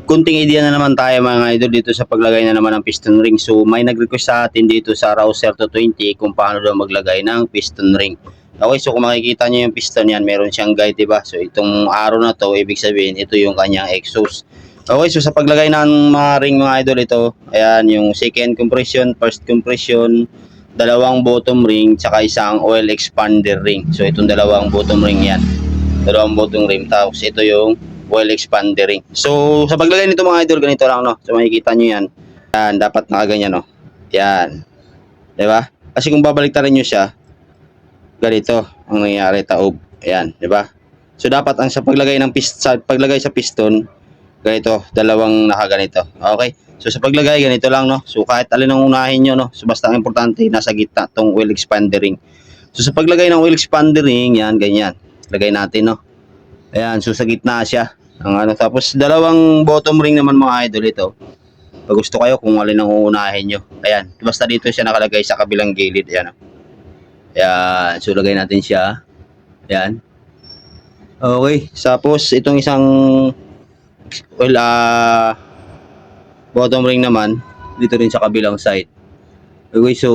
kunting idea na naman tayo mga idol dito sa paglagay na naman ng piston ring. So may nag-request sa atin dito sa Rouser 220 kung paano daw maglagay ng piston ring. Okay, so kung makikita nyo yung piston yan, meron siyang guide, diba? So itong arrow na to, ibig sabihin ito yung kanyang exhaust. Okay, so sa paglagay ng mga ring mga idol ito, ayan yung second compression, first compression, dalawang bottom ring, tsaka isang oil expander ring. So itong dalawang bottom ring yan, dalawang bottom ring, tapos ito yung oil expander ring. So sa paglagay nito mga idol, ganito lang, no? So makikita nyo yan, yan dapat nakaganyan, no? Yan, diba? Kasi kung babaliktarin nyo siya, ganito ang nangyayari, taob. Ayan, di ba? So dapat ang sa paglagay ng paglagay sa piston, ganito, dalawang nakaganito. Okay? So sa paglagay ganito lang, no. So kahit alin ang unahin niyo, no. So basta ang importante nasa gitna tong oil expander ring. So sa paglagay ng oil expander ring, yan ganyan. Lagay natin, no. Ayan, so sa gitna siya. Ang ano, tapos dalawang bottom ring naman mga idol ito. Pag gusto kayo kung alin ang uunahin niyo. Ayan, basta dito siya nakalagay sa kabilang gilid, ayan, no. Yan, so lagay natin siya. Yan. Okay, tapos itong isang bottom ring naman dito rin sa kabilang side. Okay, so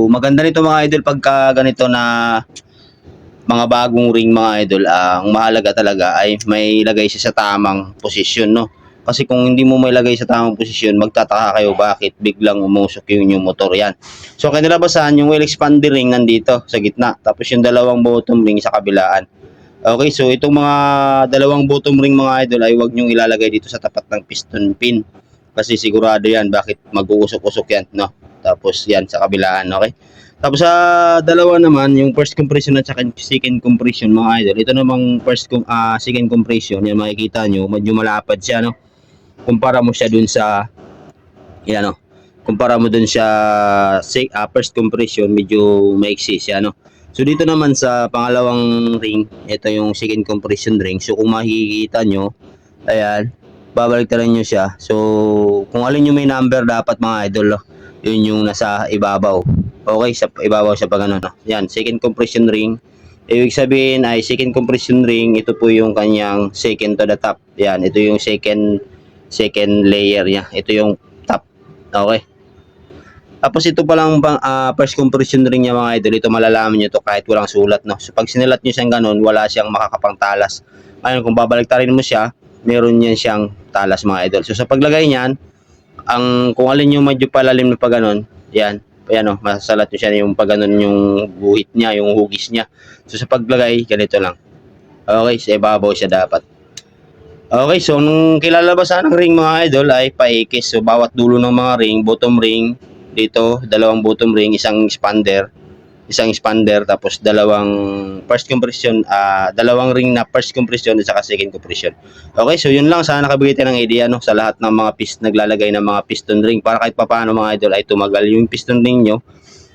maganda nito mga idol pagka ganito na mga bagong ring mga idol. Ang mahalaga talaga ay may lagay siya sa tamang posisyon, no? Kasi kung hindi mo may lagay sa tamang posisyon, magtataka kayo bakit biglang umusok yung motor yan. So kanilabasan, yung oil expander ring nandito sa gitna. Tapos yung dalawang bottom ring sa kabilaan. Okay, so itong mga dalawang bottom ring mga idol ay huwag nyong ilalagay dito sa tapat ng piston pin. Kasi sigurado yan bakit mag-uusok-usok yan, no? Tapos yan sa kabilaan, okay? Tapos sa dalawa naman, yung first compression at second compression mga idol. Ito namang second compression, yan makikita nyo, medyo malapad siya, no? Kumpara mo siya dun sa yan, no. Kumpara mo dun sa first compression, medyo maiksi siya, no. So dito naman sa pangalawang ring, ito yung second compression ring. So kung makikita nyo, ayan, babaliktaran nyo siya. So kung alin yung may number dapat mga idol, no, yun yung nasa ibabaw. Okay, sa ibabaw siya pag ano, no. Yan, second compression ring. Ibig sabihin ay second compression ring, ito po yung kanyang second to the top. Yan, ito yung second layer niya. Ito yung top. Okay. Tapos ito pa lang first compression ring niya mga idol. Ito malalaman niyo to kahit walang sulat, no. So pag sinilat niyo siyang ganun, wala siyang makakapang talas. Ayun, kung babaliktarin mo siya, meron niyan siyang talas mga idol. So sa paglagay niyan, kung alin yung medyo palalim na pag ganun, yan, ayan, no, masasalat niyo siya yung pag ganun yung guhit niya, yung hugis niya. So sa paglagay, ganito lang. Okay, sa ibabaw siya dapat. Okay, so nung kilalabasan ng ring mga idol ay paikis. So bawat dulo ng mga ring, bottom ring, dito, dalawang bottom ring, isang expander, tapos dalawang first compression, dalawang ring na first compression at saka second compression. Okay, so yun lang, sana nakabigay tayo ng idea, no, sa lahat ng mga naglalagay ng mga piston ring para kahit papaano mga idol ay tumagal yung piston ring nyo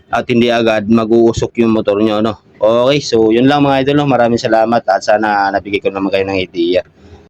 at hindi agad mag-uusok yung motor nyo, no. Okay, so yun lang mga idol, no. Maraming salamat at sana nabigay ko naman kayo ng idea.